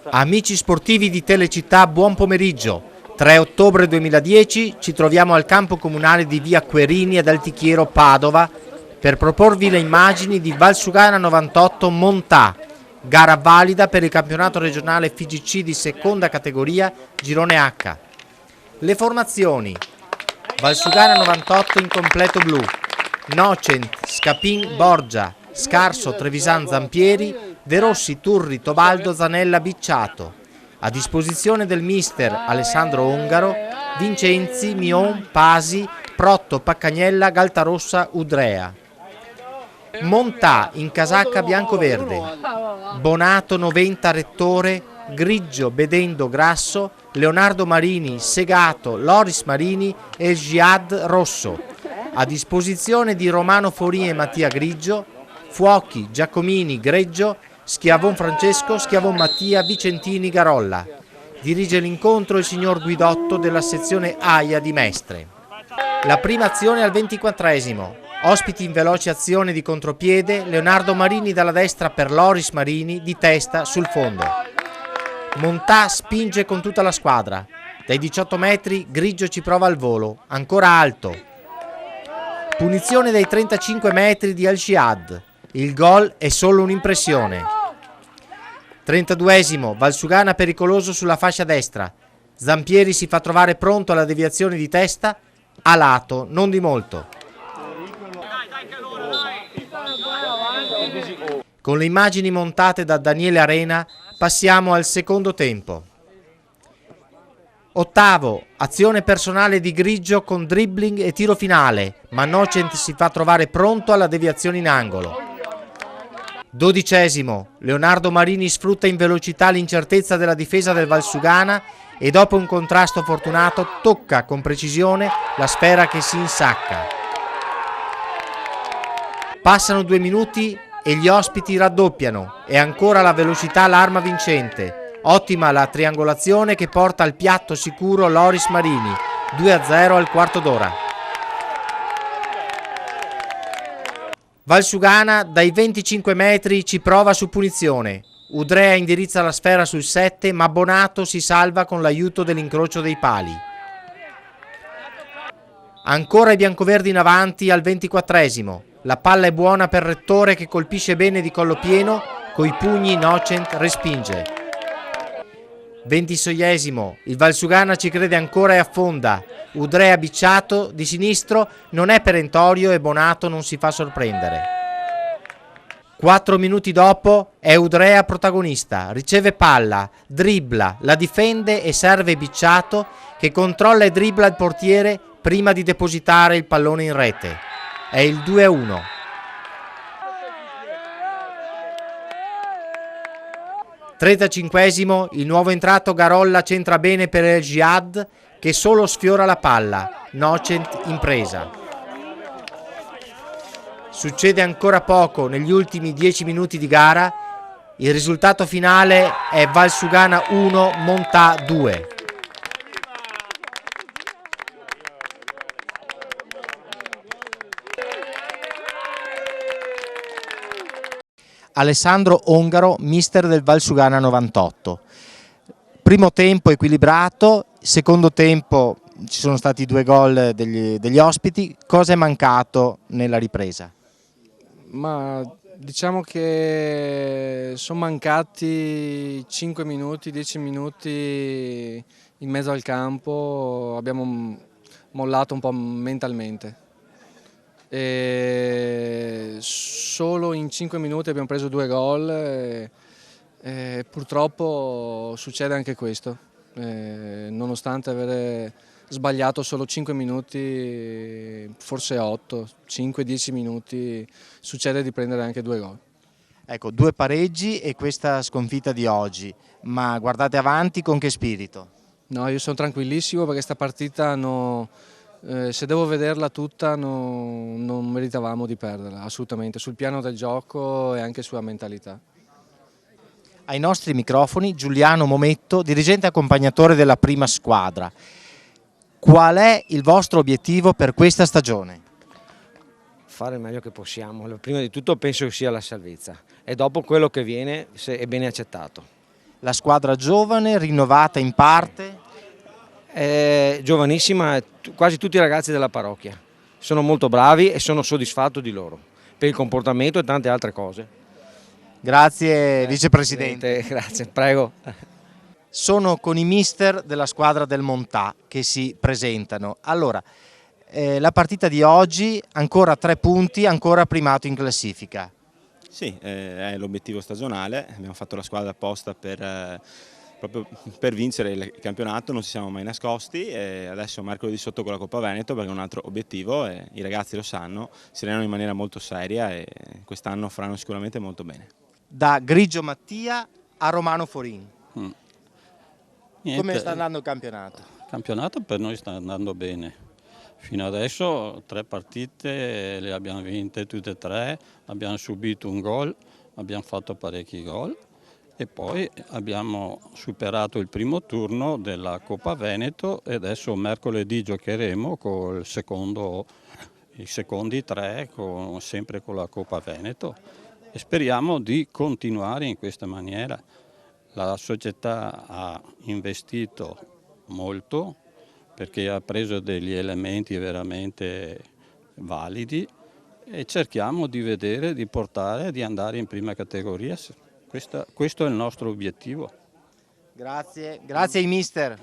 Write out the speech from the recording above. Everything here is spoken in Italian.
Amici sportivi di Telecittà, buon pomeriggio. 3 ottobre 2010 ci troviamo al campo comunale di via Querini ad Altichiero, Padova, per proporvi le immagini di Valsugana 98 Montà, gara valida per il campionato regionale FIGC di seconda categoria Girone H. Le formazioni: Valsugana 98 in completo blu, Nocent, Scapin, Borgia, Scarso, Trevisan, Zampieri, De Rossi, Turri, Tobaldo, Zanella, Bicciato. A disposizione del mister Alessandro Ongaro, Vincenzi, Mion, Pasi, Protto, Paccagnella, Galtarossa, Udrea. Montà in casacca bianco-verde, Bonato 90 Rettore, Grigio, Bedendo, Grasso, Leonardo Marini, Segato, Loris Marini e Giad Rosso. A disposizione di Romano Fori e Mattia Grigio, Fuochi, Giacomini, Greggio, Schiavon Francesco, Schiavon Mattia, Vicentini, Garolla. Dirige l'incontro il signor Guidotto della sezione AIA di Mestre. La prima azione al 24esimo. Ospiti in veloce azione di contropiede, Leonardo Marini dalla destra per Loris Marini, di testa sul fondo. Montà spinge con tutta la squadra. Dai 18 metri Grigio ci prova al volo, ancora alto. Punizione dai 35 metri di Al-Shihad. Il gol è solo un'impressione. 32esimo, Valsugana pericoloso sulla fascia destra. Zampieri si fa trovare pronto alla deviazione di testa, a lato, non di molto. Con le immagini montate da Daniele Arena passiamo al secondo tempo. Ottavo, azione personale di Grigio con dribbling e tiro finale, ma Nocent si fa trovare pronto alla deviazione in angolo. 12esimo, Leonardo Marini sfrutta in velocità l'incertezza della difesa del Valsugana e dopo un contrasto fortunato tocca con precisione la sfera che si insacca. Passano 2 minuti e gli ospiti raddoppiano e ancora la velocità l'arma vincente. Ottima la triangolazione che porta al piatto sicuro Loris Marini, 2-0 al quarto d'ora. Valsugana dai 25 metri ci prova su punizione. Udrea indirizza la sfera sul 7, ma Bonato si salva con l'aiuto dell'incrocio dei pali. Ancora i biancoverdi in avanti al 24esimo. La palla è buona per Rettore che colpisce bene di collo pieno, coi pugni Nocent respinge. 26esimo, il Valsugana ci crede ancora e affonda. Udrea Bicciato di sinistro non è perentorio e Bonato non si fa sorprendere. 4 minuti dopo è Udrea protagonista, riceve palla, dribbla, la difende e serve Bicciato che controlla e dribbla il portiere prima di depositare il pallone in rete. È il 2-1. Trentacinquesimo, il nuovo entrato Garolla centra bene per El Jihad che solo sfiora la palla, Nocent in presa. Succede ancora poco negli ultimi 10 minuti di gara, il risultato finale è Valsugana 1, Montà 2. Alessandro Ongaro, mister del Valsugana 98. Primo tempo equilibrato, secondo tempo ci sono stati 2 gol degli ospiti. Cosa è mancato nella ripresa? Ma diciamo che sono mancati 5 minuti, 10 minuti in mezzo al campo, abbiamo mollato un po' mentalmente. E solo in 5 minuti abbiamo preso 2 gol e purtroppo succede anche questo, nonostante avere sbagliato solo 5 minuti, forse 8, 5-10 minuti, succede di prendere anche 2 gol. Ecco, 2 pareggi e questa sconfitta di oggi, ma guardate avanti con che spirito? No, io sono tranquillissimo perché sta partita se devo vederla tutta non meritavamo di perderla, assolutamente, sul piano del gioco e anche sulla mentalità. Ai nostri microfoni Giuliano Mometto, dirigente accompagnatore della prima squadra. Qual è il vostro obiettivo per questa stagione? fare il meglio che possiamo. Prima di tutto penso che sia la salvezza e dopo quello che viene, se è bene accettato. La squadra giovane, rinnovata in parte. È giovanissima, quasi tutti i ragazzi della parrocchia. Sono molto bravi e sono soddisfatto di loro per il comportamento e tante altre cose. Grazie vicepresidente. Grazie, prego. Sono con i mister della squadra del Montà che si presentano. Allora, la partita di oggi, ancora 3 punti, ancora primato in classifica. Sì, è l'obiettivo stagionale, abbiamo fatto la squadra apposta proprio per vincere il campionato, non ci siamo mai nascosti e adesso mercoledì sotto con la Coppa Veneto perché è un altro obiettivo e i ragazzi lo sanno, si allenano in maniera molto seria e quest'anno faranno sicuramente molto bene. Da Grigio Mattia a Romano Forin. Niente, Come sta andando il campionato? il campionato per noi sta andando bene. Fino adesso 3 partite le abbiamo vinte tutte e 3, abbiamo subito un gol, abbiamo fatto parecchi gol e poi abbiamo superato il primo turno della Coppa Veneto e adesso mercoledì giocheremo con i secondi 3, sempre con la Coppa Veneto e speriamo di continuare in questa maniera. La società ha investito molto perché ha preso degli elementi veramente validi e cerchiamo di vedere, di portare, di andare in prima categoria. Questo è il nostro obiettivo. Grazie ai mister.